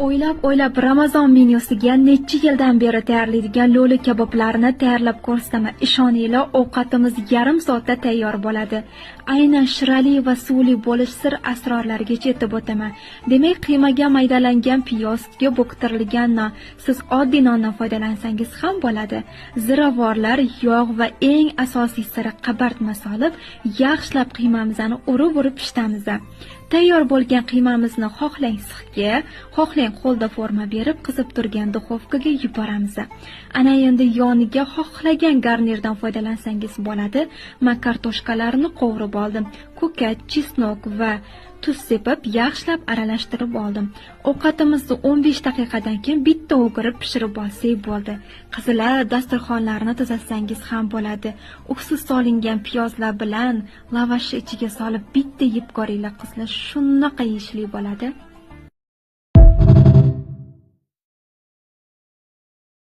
O'ylab Ramazon menyusiga necha yildan beri tayyorlaydigan lo'li kaboblarni tayyorlab ko'rsataman. Ishoninglar, ovqatimiz yarim soatda tayyor bo'ladi. Aynan shirali va suvli bo'lish sir asrorlarigacha yetib o'taman. Demak, qiymaga maydalangan piyozga bo'ktirilgan non. Siz oddiy nondan foydalansangiz ham bo'ladi. Ziravorlar, yog' va eng asosiysi qabartma solib, yaxshilab qiymamizni urib pishitamiz. Tayyor bo'lgan qiymamizni xohlang sixga, xohlang qo'lda forma berib, qizib turgan duxovkaga yuboramiz. Ana endi yoniga xohlagan garnirdan foydalansangiz bo'ladi. Men kartoshkalarni qovurib oldim. Ko'kat, chesnok va tuz sepib, yaxshilab aralashtirib oldim. Ovqatimizni 15 daqiqadan keyin bitta o'girib pishirib olsak bo'ldi. Qizlar, dasturxonlarni tuzatsangiz ham bo'ladi. Uksus solingan piyozlar bilan lavashni ichiga solib bitta yeb ko'ringlar qizlar, shunaqa yeyishli bo'ladi.